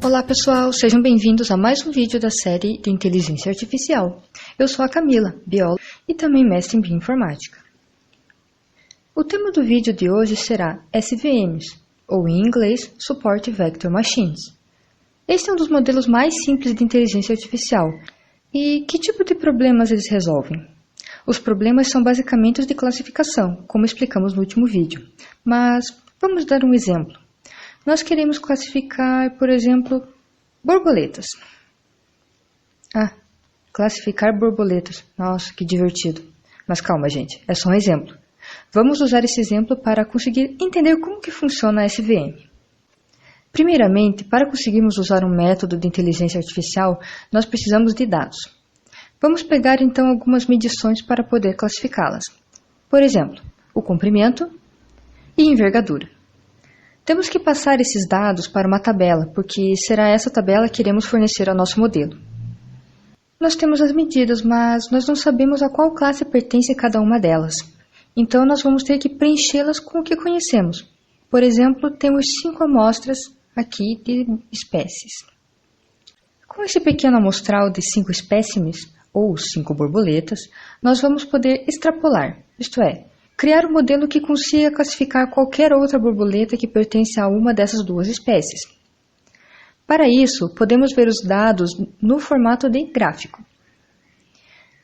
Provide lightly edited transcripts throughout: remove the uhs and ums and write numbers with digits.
Olá pessoal, sejam bem-vindos a mais um vídeo da série de Inteligência Artificial. Eu sou a Camila, bióloga e também mestre em Bioinformática. O tema do vídeo de hoje será SVMs, ou em inglês, Support Vector Machines. Este é um dos modelos mais simples de inteligência artificial. E que tipo de problemas eles resolvem? Os problemas são basicamente os de classificação, como explicamos no último vídeo. Mas vamos dar um exemplo. Nós queremos classificar, por exemplo, borboletas. Classificar borboletas. Nossa, que divertido. Mas calma, gente, é só um exemplo. Vamos usar esse exemplo para conseguir entender como que funciona a SVM. Primeiramente, para conseguirmos usar um método de inteligência artificial, nós precisamos de dados. Vamos pegar então algumas medições para poder classificá-las. Por exemplo, o comprimento e envergadura. Temos que passar esses dados para uma tabela, porque será essa tabela que iremos fornecer ao nosso modelo. Nós temos as medidas, mas nós não sabemos a qual classe pertence cada uma delas. Então, nós vamos ter que preenchê-las com o que conhecemos. Por exemplo, temos 5 amostras aqui de espécies. Com esse pequeno amostral de 5 espécimes, ou 5 borboletas, nós vamos poder extrapolar, isto é, criar um modelo que consiga classificar qualquer outra borboleta que pertence a uma dessas duas espécies. Para isso, podemos ver os dados no formato de gráfico.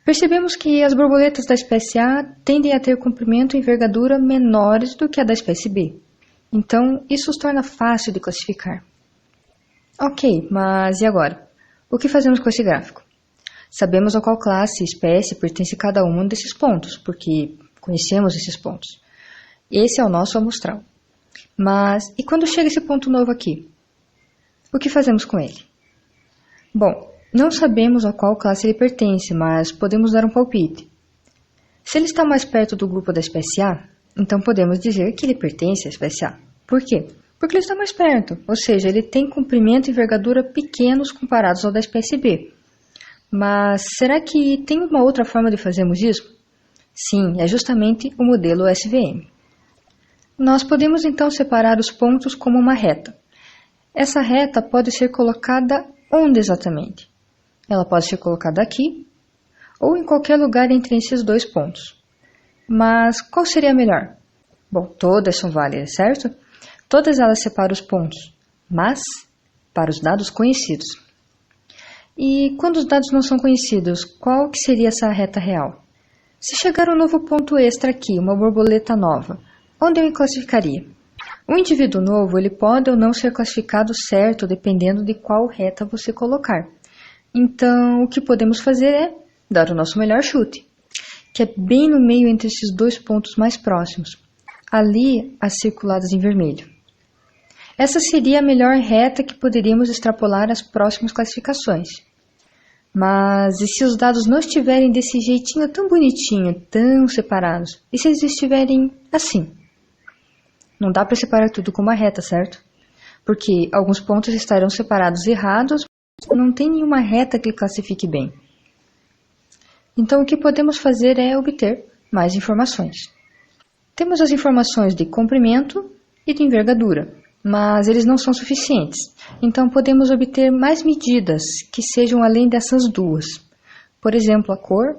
Percebemos que as borboletas da espécie A tendem a ter comprimento e envergadura menores do que a da espécie B. Então, isso os torna fácil de classificar. Ok, mas e agora? O que fazemos com esse gráfico? Sabemos a qual classe e espécie pertence cada um desses pontos, porque conhecemos esses pontos. Esse é o nosso amostral. Mas, e quando chega esse ponto novo aqui? O que fazemos com ele? Bom, não sabemos a qual classe ele pertence, mas podemos dar um palpite. Se ele está mais perto do grupo da espécie A, então podemos dizer que ele pertence à espécie A. Por quê? Porque ele está mais perto, ou seja, ele tem comprimento e envergadura pequenos comparados ao da espécie B. Mas será que tem uma outra forma de fazermos isso? Sim, é justamente o modelo SVM. Nós podemos então separar os pontos como uma reta. Essa reta pode ser colocada onde exatamente? Ela pode ser colocada aqui ou em qualquer lugar entre esses dois pontos. Mas qual seria melhor? Bom, todas são válidas, certo? Todas elas separam os pontos, mas para os dados conhecidos. E quando os dados não são conhecidos, qual que seria essa reta real? Se chegar um novo ponto extra aqui, uma borboleta nova, onde eu me classificaria? Um indivíduo novo ele pode ou não ser classificado certo, dependendo de qual reta você colocar. Então, o que podemos fazer é dar o nosso melhor chute, que é bem no meio entre esses dois pontos mais próximos, ali as circuladas em vermelho. Essa seria a melhor reta que poderíamos extrapolar às próximas classificações. Mas e se os dados não estiverem desse jeitinho tão bonitinho, tão separados? E se eles estiverem assim? Não dá para separar tudo com uma reta, certo? Porque alguns pontos estarão separados errados, não tem nenhuma reta que classifique bem. Então o que podemos fazer é obter mais informações. Temos as informações de comprimento e de envergadura, mas eles não são suficientes. Então podemos obter mais medidas que sejam além dessas duas. Por exemplo, a cor,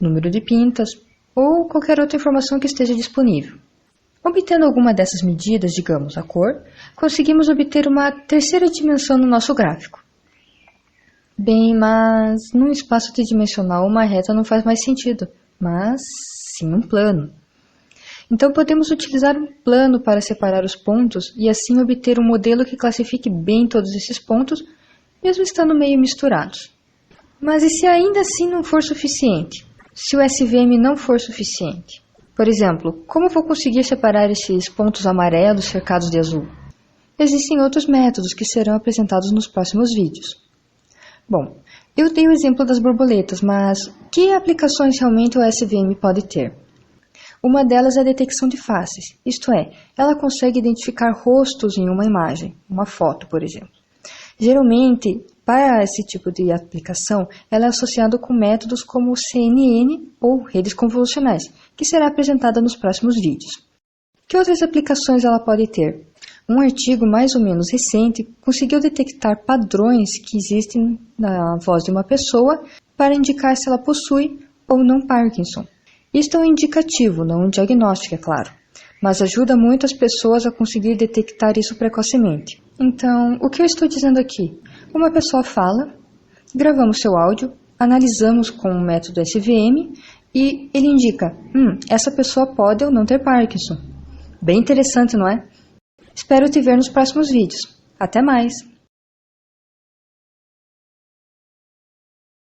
número de pintas ou qualquer outra informação que esteja disponível. Obtendo alguma dessas medidas, digamos a cor, conseguimos obter uma terceira dimensão no nosso gráfico. Bem, mas num espaço tridimensional uma reta não faz mais sentido, mas sim um plano. Então podemos utilizar um plano para separar os pontos e assim obter um modelo que classifique bem todos esses pontos, mesmo estando meio misturados. Mas e se ainda assim não for suficiente? Se o SVM não for suficiente? Por exemplo, como vou conseguir separar esses pontos amarelos cercados de azul? Existem outros métodos que serão apresentados nos próximos vídeos. Bom, eu dei o exemplo das borboletas, mas que aplicações realmente o SVM pode ter? Uma delas é a detecção de faces, isto é, ela consegue identificar rostos em uma imagem, uma foto, por exemplo. Geralmente, para esse tipo de aplicação, ela é associada com métodos como CNN ou redes convolucionais, que será apresentada nos próximos vídeos. Que outras aplicações ela pode ter? Um artigo mais ou menos recente conseguiu detectar padrões que existem na voz de uma pessoa para indicar se ela possui ou não Parkinson. Isto é um indicativo, não um diagnóstico, é claro, mas ajuda muito as pessoas a conseguir detectar isso precocemente. Então, o que eu estou dizendo aqui? Uma pessoa fala, gravamos seu áudio, analisamos com o método SVM e ele indica, essa pessoa pode ou não ter Parkinson. Bem interessante, não é? Espero te ver nos próximos vídeos. Até mais!